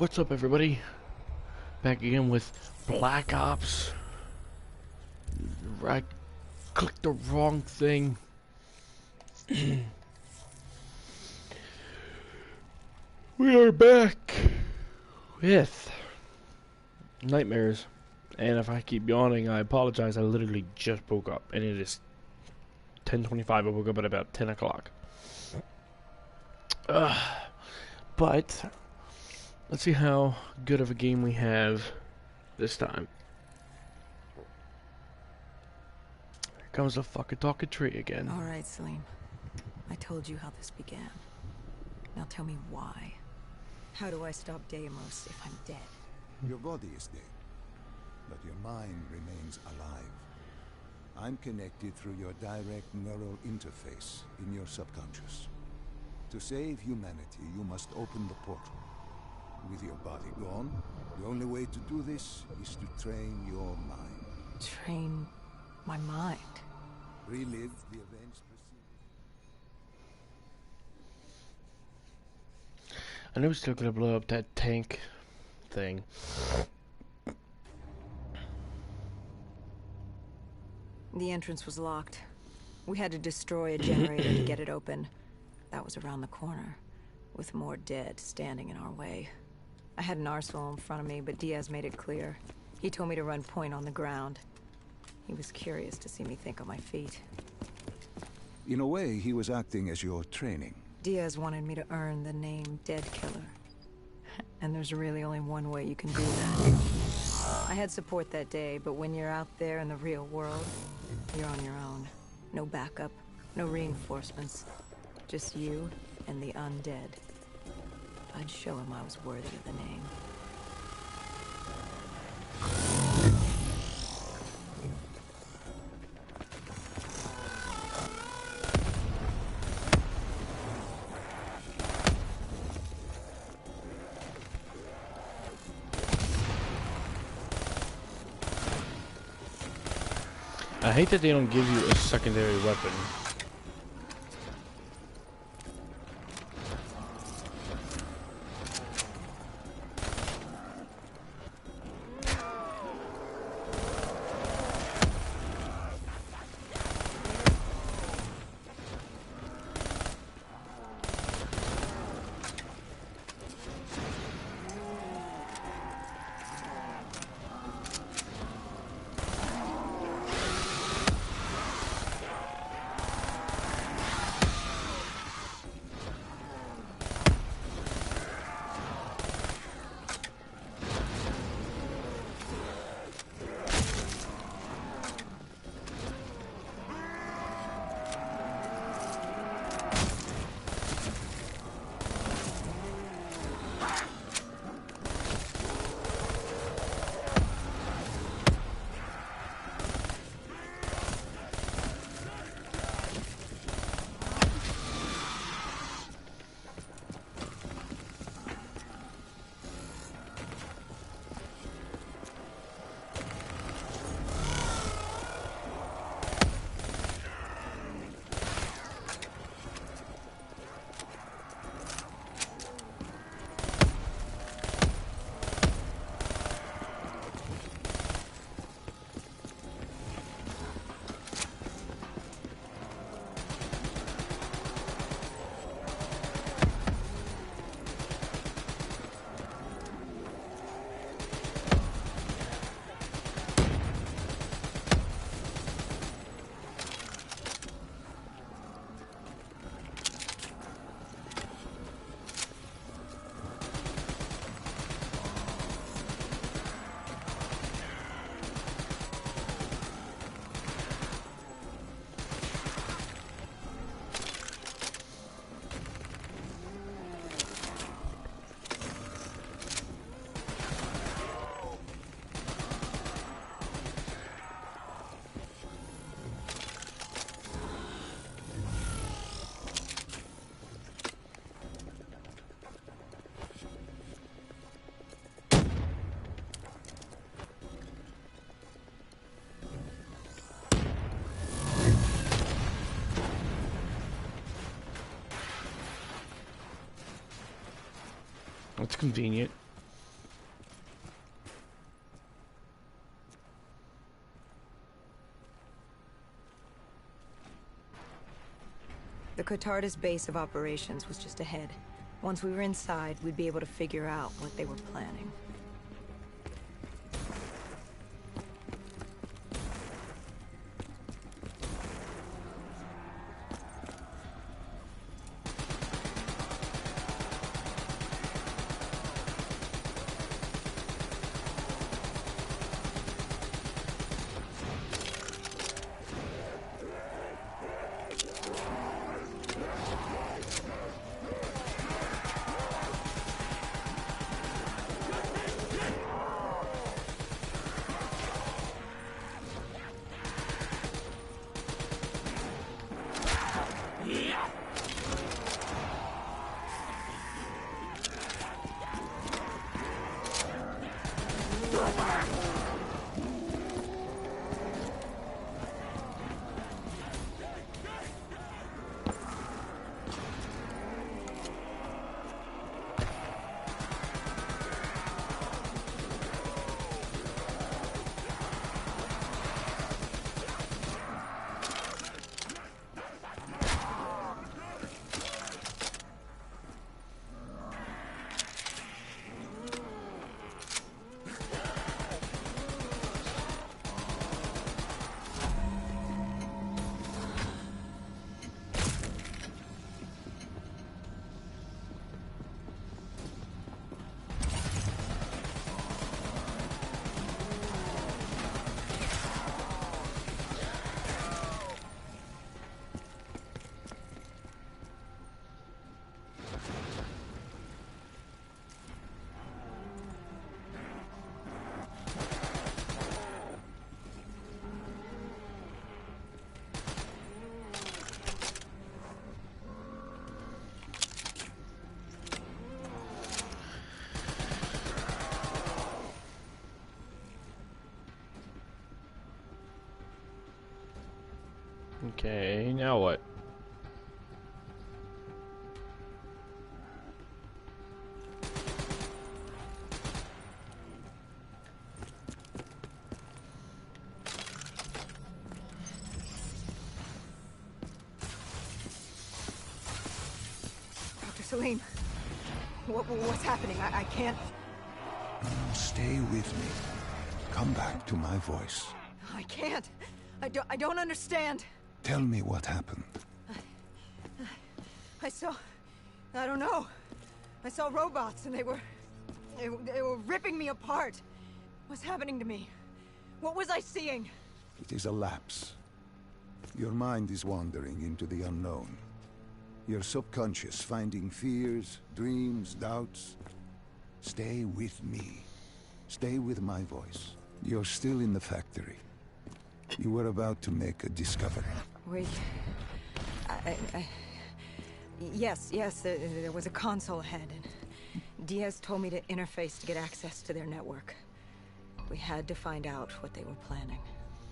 What's up, everybody? Back again with Black Ops. I clicked the wrong thing. We are back with Nightmares. And if I keep yawning, I apologize. I literally just woke up, and it is 10:25. I woke up at about 10 o'clock. But let's see how good of a game we have this time. Here comes the fucking talking tree again. All right, Salim. I told you how this began. Now tell me why. How do I stop Deimos if I'm dead? Your body is dead, but your mind remains alive. I'm connected through your direct neural interface in your subconscious. To save humanity, you must open the portal. With your body gone, the only way to do this is to train your mind. Train my mind. Relive the events preceding. I know we're still gonna blow up that tank thing. The entrance was locked. We had to destroy a generator to get it open. That was around the corner, with more dead standing in our way. I had an arsenal in front of me, but Diaz made it clear. He told me to run point on the ground. He was curious to see me think on my feet. In a way, he was acting as your training. Diaz wanted me to earn the name Dead Killer. And there's really only one way you can do that. I had support that day, but when you're out there in the real world, you're on your own. No backup, no reinforcements. Just you and the undead. I'd show him I was worthy of the name. I hate that they don't give you a secondary weapon. It's convenient. The Cotardis base of operations was just ahead. Once we were inside, we'd be able to figure out what they were planning. Okay, now what? Dr. Salim, what's happening? I can't... Stay with me. Come back to my voice. I can't. I don't understand. Tell me what happened. I don't know. I saw robots and they were ripping me apart. What's happening to me? What was I seeing? It is a lapse. Your mind is wandering into the unknown. Your subconscious finding fears, dreams, doubts. Stay with me. Stay with my voice. You're still in the factory. You were about to make a discovery. Wait. Yes, there was a console ahead, and Diaz told me to interface to get access to their network. We had to find out what they were planning.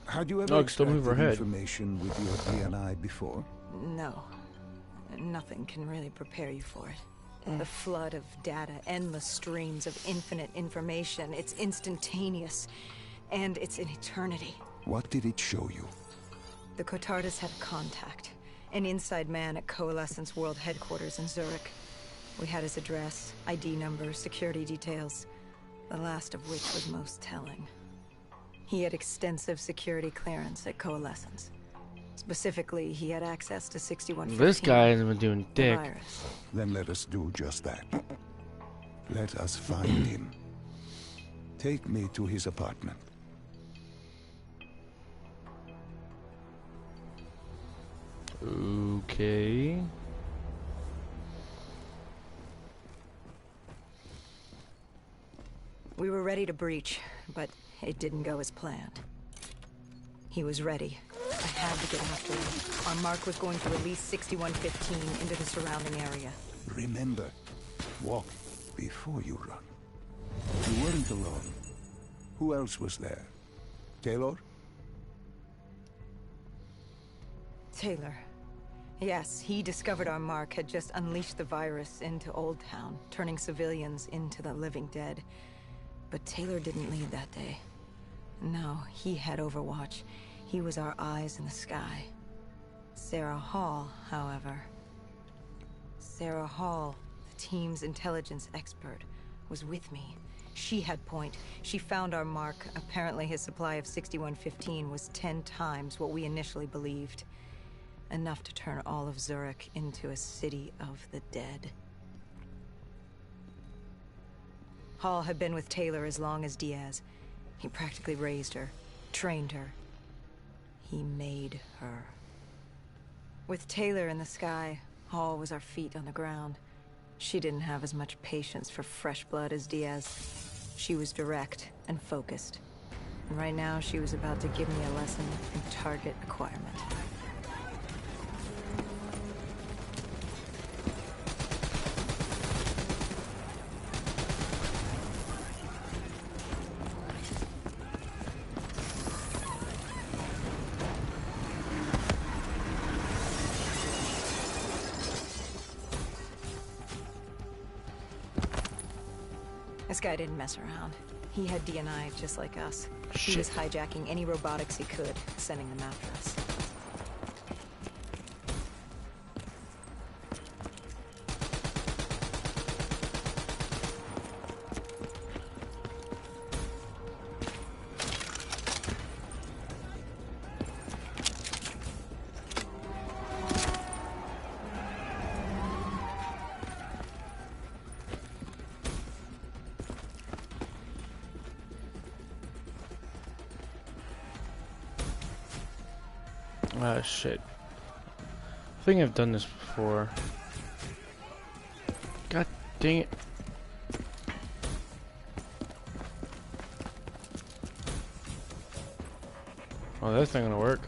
Had you ever No, still move her head. information with your DNI before? No. Nothing can really prepare you for it. The flood of data, endless streams of infinite information. It's instantaneous, and it's an eternity. What did it show you? The Cotardis had contact. An inside man at Coalescence World Headquarters in Zurich. We had his address, ID number, security details. The last of which was most telling. He had extensive security clearance at Coalescence. Specifically, he had access to 6115. This guy hasn't been doing the dick. virus. Then let us do just that. Let us find him. Take me to his apartment. Okay. We were ready to breach, but it didn't go as planned. He was ready. I had to get after him. Our mark was going to release 6115 into the surrounding area. Remember, walk before you run. You weren't alone. Who else was there? Taylor? Taylor. Yes, he discovered our mark had just unleashed the virus into Old Town, turning civilians into the living dead. But Taylor didn't lead that day. No, he had Overwatch. He was our eyes in the sky. Sarah Hall, however, Sarah Hall, the team's intelligence expert, was with me. She had point. She found our mark. Apparently his supply of 6115 was 10 times what we initially believed. Enough to turn all of Zurich into a city of the dead. Hall had been with Taylor as long as Diaz. He practically raised her, trained her. He made her. With Taylor in the sky, Hall was our feet on the ground. She didn't have as much patience for fresh blood as Diaz. She was direct and focused. And right now, she was about to give me a lesson in target acquirement. This guy didn't mess around. He had DNI just like us. He was hijacking any robotics he could, sending them after us. Ah, shit. I think I've done this before. God dang it. Oh, that's not gonna work.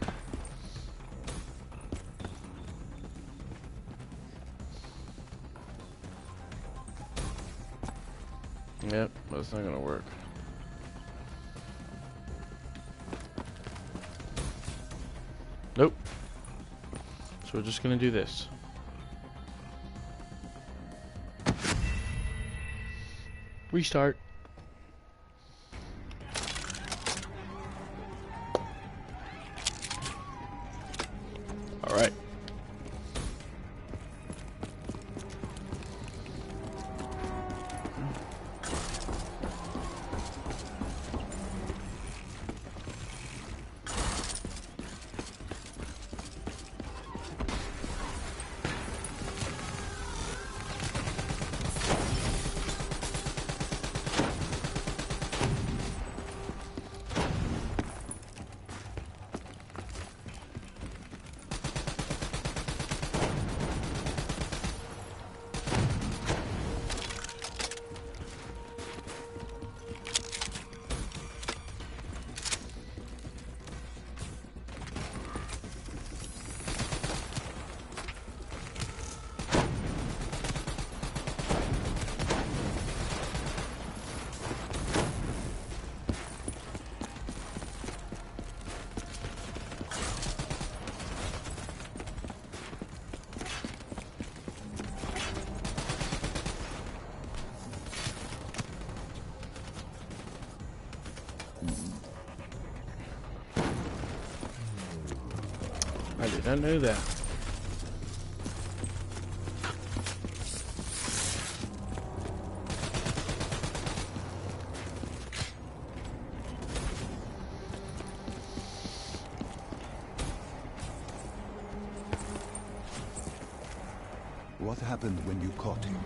Yep, that's not gonna work. Nope. So we're just gonna do this. Restart. All right. I did not know that. What happened when you caught him?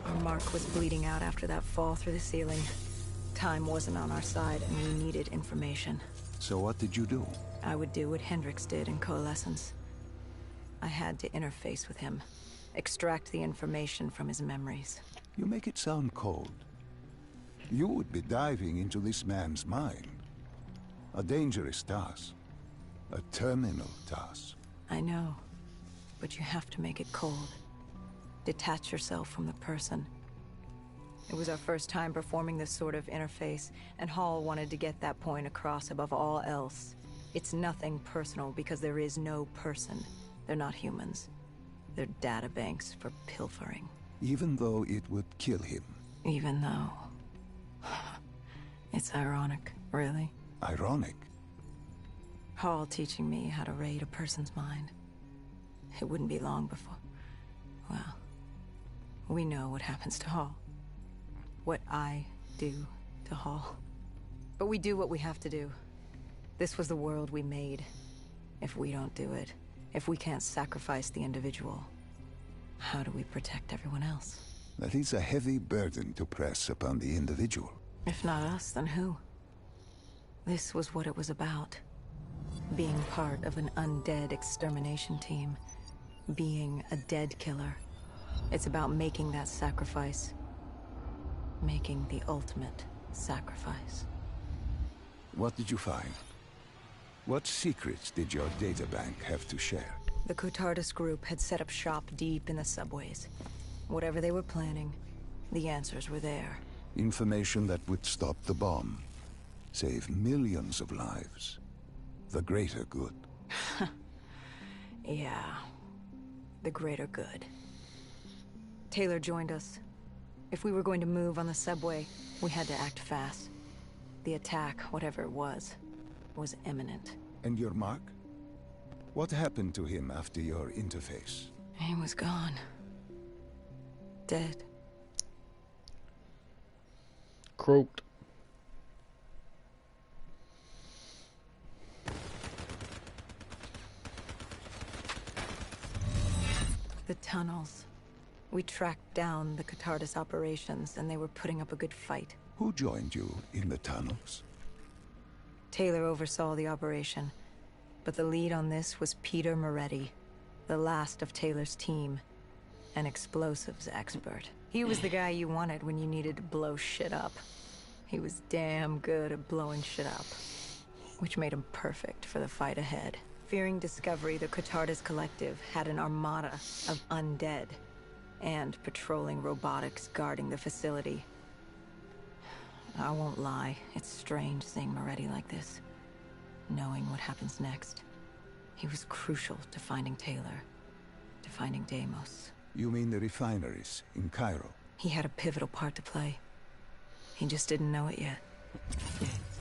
Our mark was bleeding out after that fall through the ceiling. Time wasn't on our side, and we needed information. So what did you do? I would do what Hendricks did in Coalescence. I had to interface with him, extract the information from his memories. You make it sound cold. You would be diving into this man's mind. A dangerous task. A terminal task. I know, but you have to make it cold. Detach yourself from the person. It was our first time performing this sort of interface, and Hall wanted to get that point across above all else. It's nothing personal because there is no person. They're not humans. They're databanks for pilfering. Even though it would kill him. Even though... It's ironic, really. Ironic? Hall teaching me how to raid a person's mind. It wouldn't be long before... Well, We know what happens to Hall. What I do to Hall. But we do what we have to do. This was the world we made. If we don't do it, if we can't sacrifice the individual, how do we protect everyone else? That is a heavy burden to press upon the individual. If not us, then who? This was what it was about. Being part of an undead extermination team. Being a dead killer. It's about making that sacrifice. Making the ultimate sacrifice. What did you find? What secrets did your databank have to share? The Cotardis group had set up shop deep in the subways. Whatever they were planning, the answers were there. Information that would stop the bomb. Save millions of lives. The greater good. Yeah. The greater good. Taylor joined us. If we were going to move on the subway, we had to act fast. The attack, whatever it was imminent. And your mark? What happened to him after your interface? He was gone. Dead. Croaked. The tunnels. We tracked down the Cotardis operations, and they were putting up a good fight. Who joined you in the tunnels? Taylor oversaw the operation, but the lead on this was Peter Moretti, the last of Taylor's team, an explosives expert. He was the guy you wanted when you needed to blow shit up. He was damn good at blowing shit up, which made him perfect for the fight ahead. Fearing discovery, the Cotardis Collective had an armada of undead and patrolling robotics guarding the facility. I won't lie, it's strange seeing Moretti like this. Knowing what happens next. He was crucial to finding Taylor, to finding Deimos. You mean the refineries in Cairo? He had a pivotal part to play. He just didn't know it yet.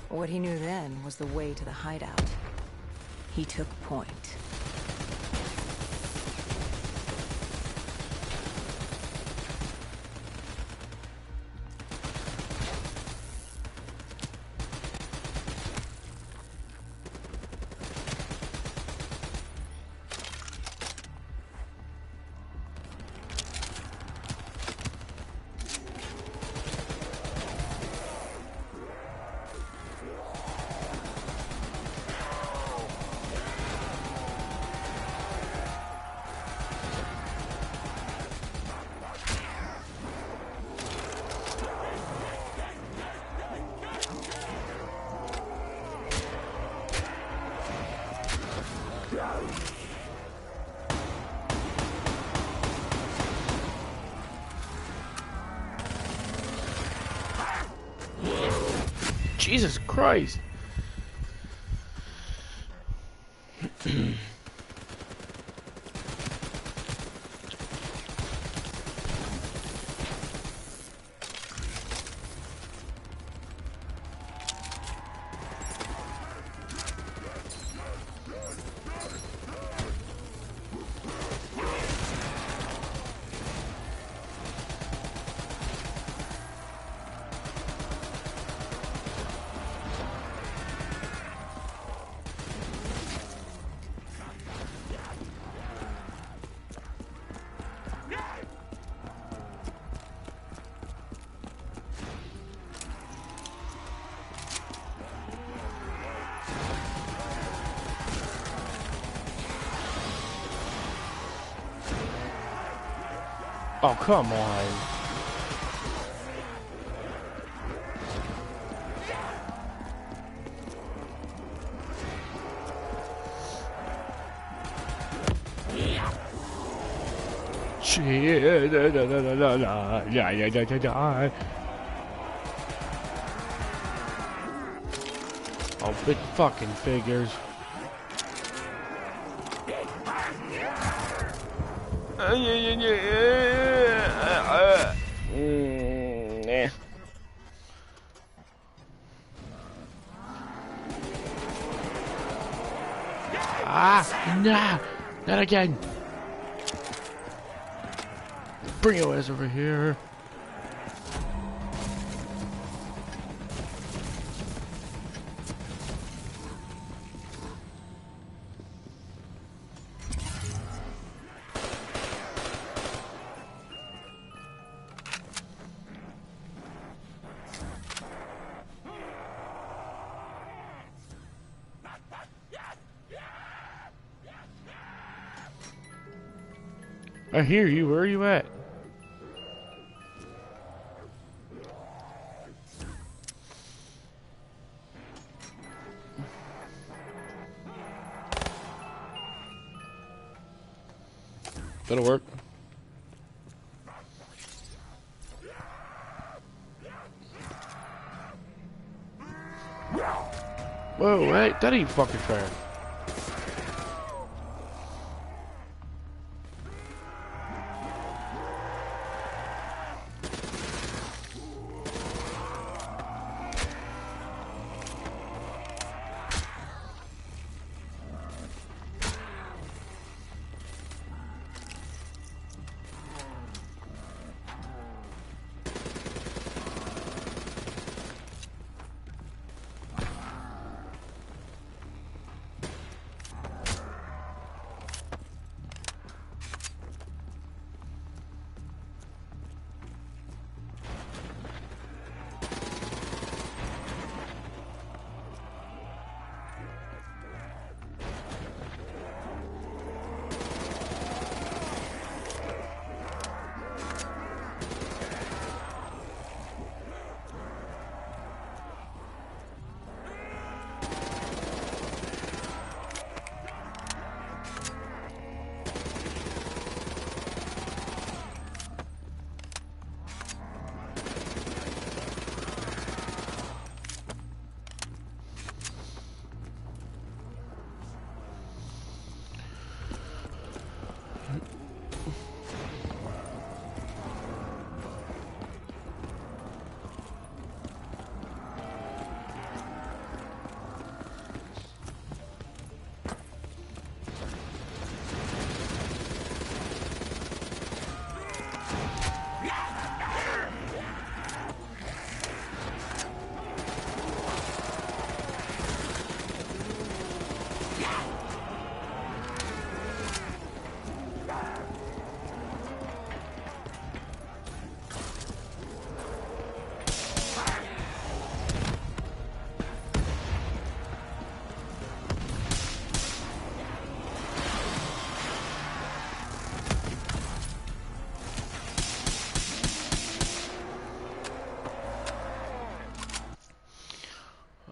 What he knew then was the way to the hideout. He took point. Jesus Christ. Oh, come on. Shit. Oh, big fucking figures. Nah. Ah, nah, not again. Bring your ass over here. I hear you. Where are you at? That'll work. Whoa, hey, that ain't fucking fair.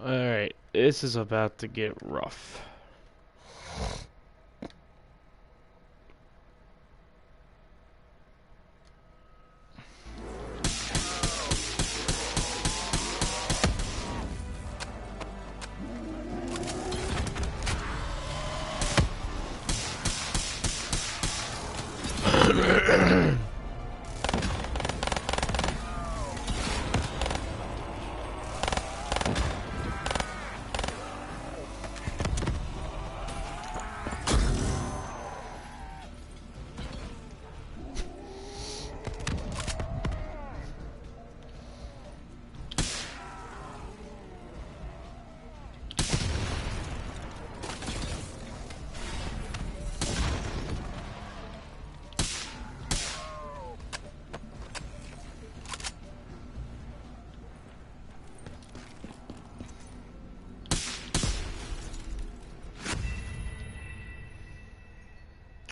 Alright, this is about to get rough.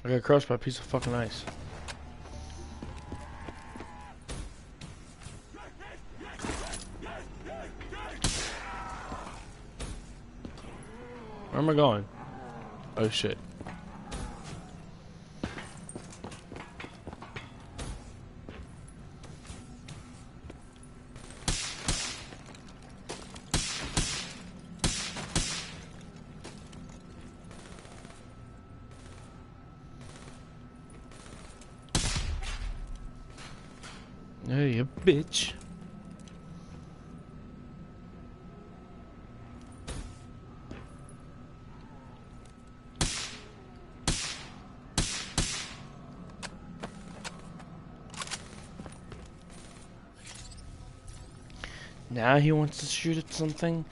I got crushed by a piece of fucking ice. Where am I going? Oh shit. Hey, you bitch. Now he wants to shoot at something.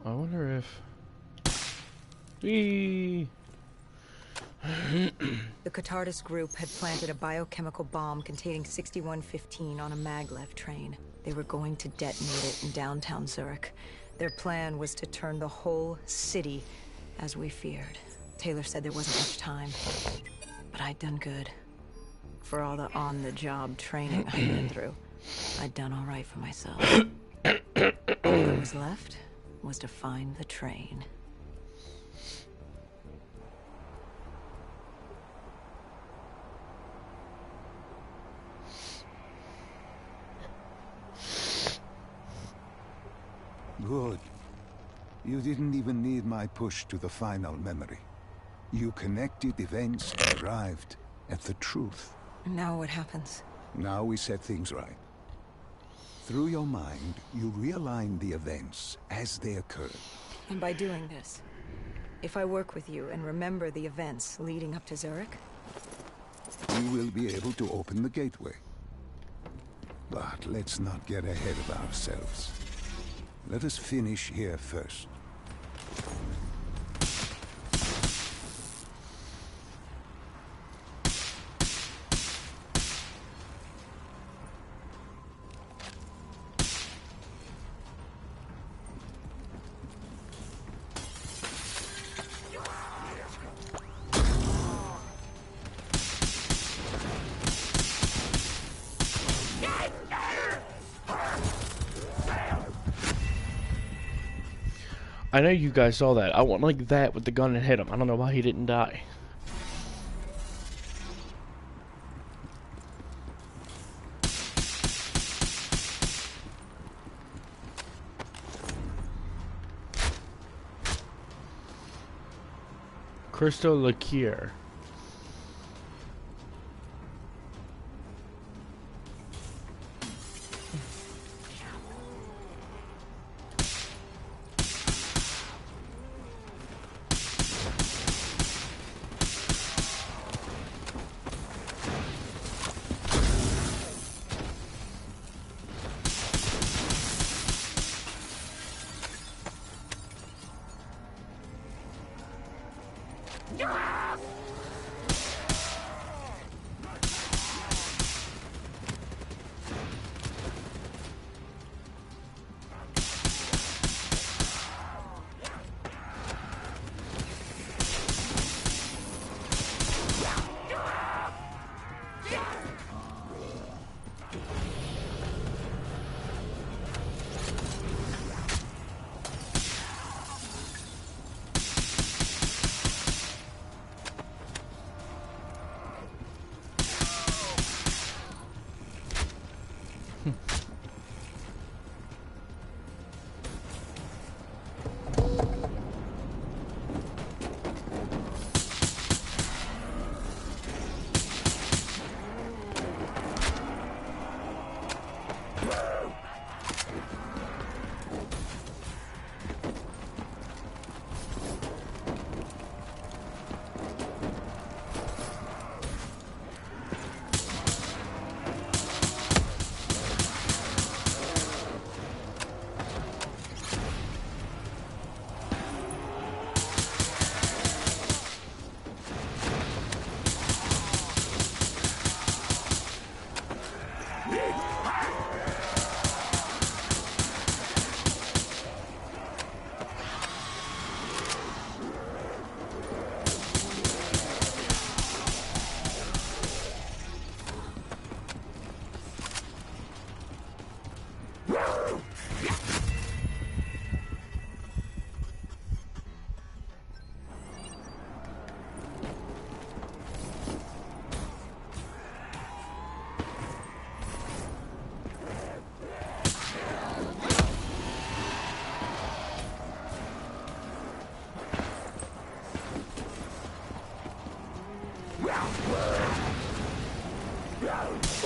I wonder if... Whee! The Catardus group had planted a biochemical bomb containing 6115 on a maglev train. They were going to detonate it in downtown Zurich. Their plan was to turn the whole city, as we feared. Taylor said there wasn't much time, but I'd done good. For all the on-the-job training I'd been through, I'd done all right for myself. All that was left was to find the train. Good. You didn't even need my push to the final memory. You connected events and arrived at the truth. Now what happens? Now we set things right. Through your mind, you realign the events as they occurred. And by doing this, if I work with you and remember the events leading up to Zurich, you will be able to open the gateway. But let's not get ahead of ourselves. Let us finish here first. I know you guys saw that. I went like that with the gun and hit him. I don't know why he didn't die. Crystal Liqueur.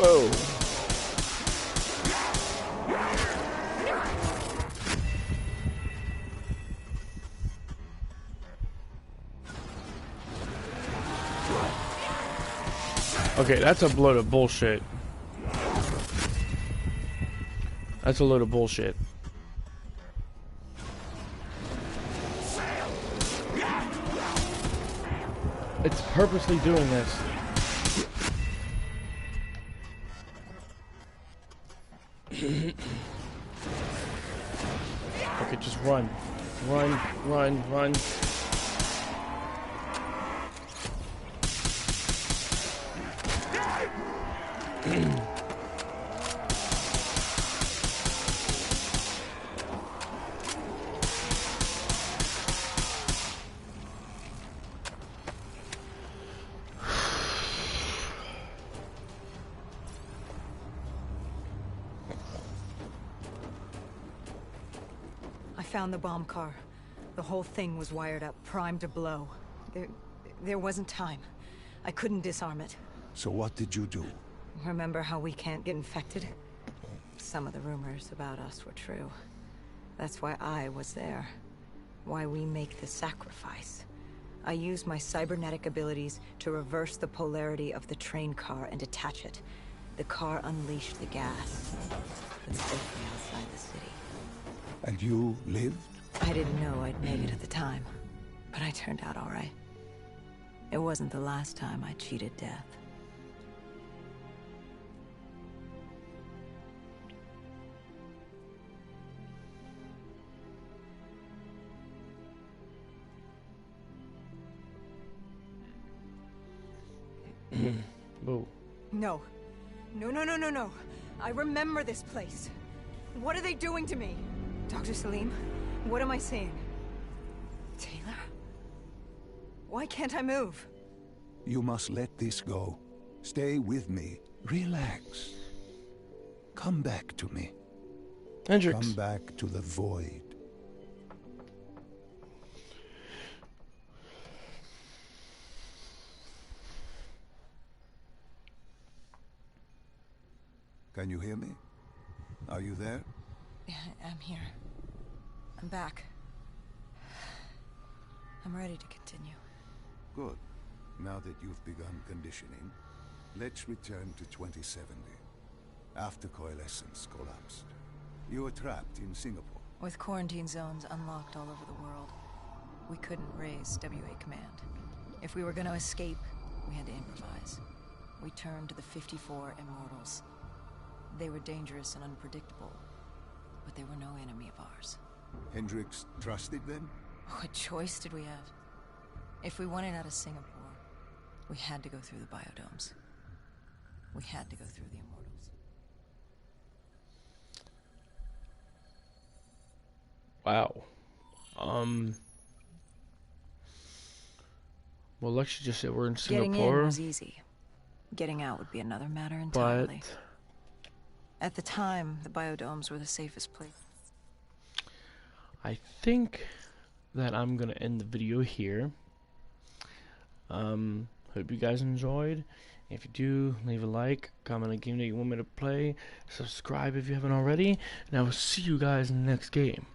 Whoa. Okay, that's a load of bullshit. That's a load of bullshit. It's purposely doing this. Okay, just run. Run, run, run. I found the bomb car. The whole thing was wired up, primed to blow. There wasn't time. I couldn't disarm it. So what did you do? Remember how we can't get infected? Some of the rumors about us were true. That's why I was there. Why we make the sacrifice. I used my cybernetic abilities to reverse the polarity of the train car and detach it. The car unleashed the gas. But safely outside the city. And you lived? I didn't know I'd make it at the time, but I turned out all right. It wasn't the last time I cheated death. Whoa. No. No. I remember this place. What are they doing to me? Dr. Salim, what am I seeing? Taylor? Why can't I move? You must let this go. Stay with me. Relax. Come back to me. Hendricks. Come back to the void. Can you hear me? Are you there? Yeah, I'm here. I'm back. I'm ready to continue. Good. Now that you've begun conditioning, let's return to 2070. After Coalescence collapsed. You were trapped in Singapore. With quarantine zones unlocked all over the world, we couldn't raise WA command. If we were going to escape, we had to improvise. We turned to the 54 Immortals. They were dangerous and unpredictable, but they were no enemy of ours. Hendricks trusted them? What choice did we have? If we wanted out of Singapore, we had to go through the biodomes. We had to go through the Immortals. Wow. Well, Lexi just said we're in Singapore. Getting in was easy. Getting out would be another matter entirely. But at the time, the biodomes were the safest place. I think that I'm gonna end the video here. Hope you guys enjoyed. If you do, leave a like, comment a game that you want me to play, subscribe if you haven't already, and I will see you guys in the next game.